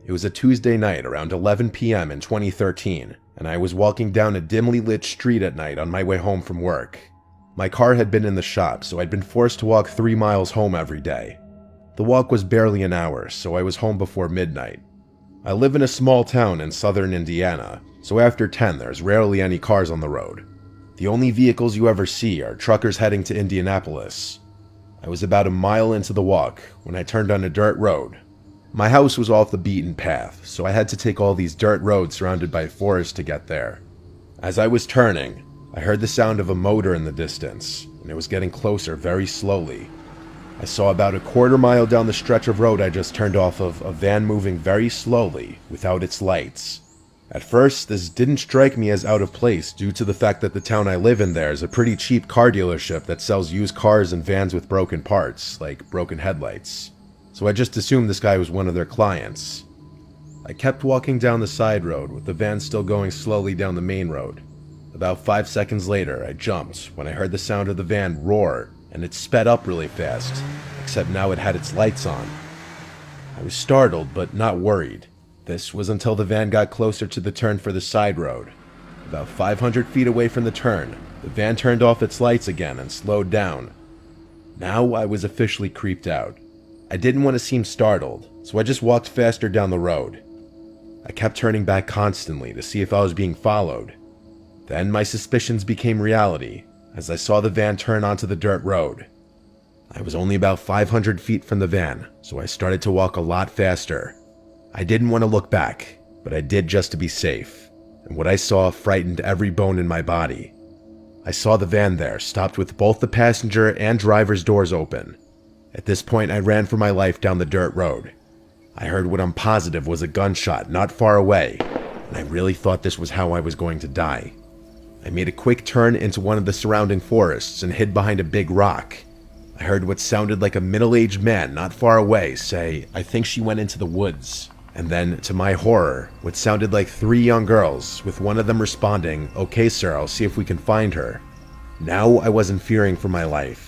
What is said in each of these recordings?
It was a Tuesday night around 11 p.m. in 2013, and I was walking down a dimly lit street at night on my way home from work. My car had been in the shop, so I'd been forced to walk 3 miles home every day. The walk was barely an hour, so I was home before midnight. I live in a small town in southern Indiana, so after 10 there's rarely any cars on the road. The only vehicles you ever see are truckers heading to Indianapolis. I was about a mile into the walk when I turned on a dirt road. My house was off the beaten path, so I had to take all these dirt roads surrounded by forest to get there. As I was turning, I heard the sound of a motor in the distance, and it was getting closer very slowly. I saw about a quarter mile down the stretch of road I just turned off of a van moving very slowly without its lights. At first, this didn't strike me as out of place due to the fact that the town I live in there is a pretty cheap car dealership that sells used cars and vans with broken parts, like broken headlights. So I just assumed this guy was one of their clients. I kept walking down the side road with the van still going slowly down the main road. About 5 seconds later, I jumped when I heard the sound of the van roar, and it sped up really fast, except now it had its lights on. I was startled, but not worried. This was until the van got closer to the turn for the side road. About 500 feet away from the turn, the van turned off its lights again and slowed down. Now I was officially creeped out. I didn't want to seem startled, so I just walked faster down the road. I kept turning back constantly to see if I was being followed. Then my suspicions became reality as I saw the van turn onto the dirt road. I was only about 500 feet from the van, so I started to walk a lot faster. I didn't want to look back, but I did just to be safe, and what I saw frightened every bone in my body. I saw the van there, stopped with both the passenger and driver's doors open. At this point, I ran for my life down the dirt road. I heard what I'm positive was a gunshot not far away, and I really thought this was how I was going to die. I made a quick turn into one of the surrounding forests and hid behind a big rock. I heard what sounded like a middle-aged man not far away say, "I think she went into the woods." And then, to my horror, what sounded like 3 young girls, with one of them responding, "Okay sir, I'll see if we can find her." Now I wasn't fearing for my life.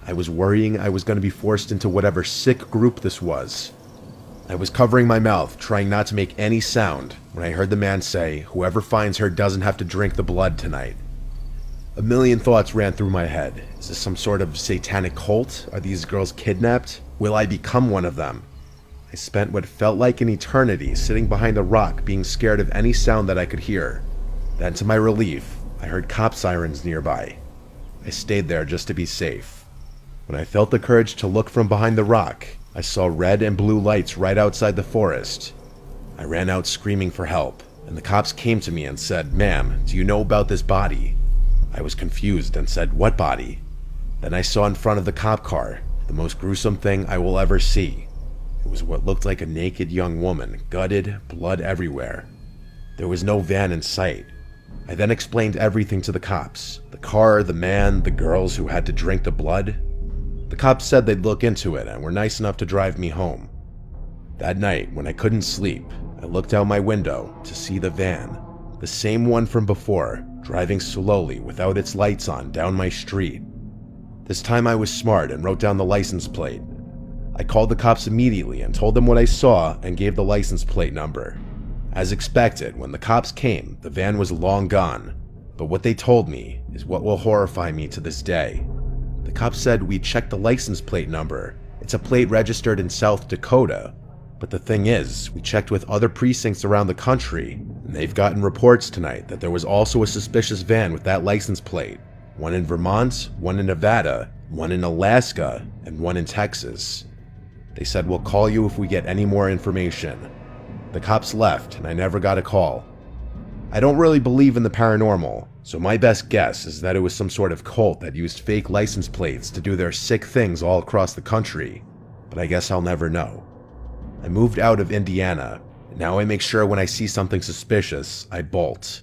I was worrying I was going to be forced into whatever sick group this was. I was covering my mouth, trying not to make any sound, when I heard the man say, "Whoever finds her doesn't have to drink the blood tonight." A million thoughts ran through my head. Is this some sort of satanic cult? Are these girls kidnapped? Will I become one of them? I spent what felt like an eternity sitting behind a rock being scared of any sound that I could hear. Then, to my relief, I heard cop sirens nearby. I stayed there just to be safe. When I felt the courage to look from behind the rock, I saw red and blue lights right outside the forest. I ran out screaming for help, and the cops came to me and said, "Ma'am, do you know about this body?" I was confused and said, "What body?" Then I saw in front of the cop car the most gruesome thing I will ever see. It was what looked like a naked young woman, gutted, blood everywhere. There was no van in sight. I then explained everything to the cops. The car, the man, the girls who had to drink the blood. The cops said they'd look into it and were nice enough to drive me home. That night, when I couldn't sleep, I looked out my window to see the van, the same one from before, driving slowly without its lights on down my street. This time I was smart and wrote down the license plate. I called the cops immediately and told them what I saw and gave the license plate number. As expected, when the cops came, the van was long gone, but what they told me is what will horrify me to this day. The cops said we checked the license plate number. It's a plate registered in South Dakota. But the thing is, we checked with other precincts around the country, and they've gotten reports tonight that there was also a suspicious van with that license plate. One in Vermont, one in Nevada, one in Alaska, and one in Texas. They said we'll call you if we get any more information. The cops left, and I never got a call. I don't really believe in the paranormal, so my best guess is that it was some sort of cult that used fake license plates to do their sick things all across the country, but I guess I'll never know. I moved out of Indiana, and now I make sure when I see something suspicious, I bolt.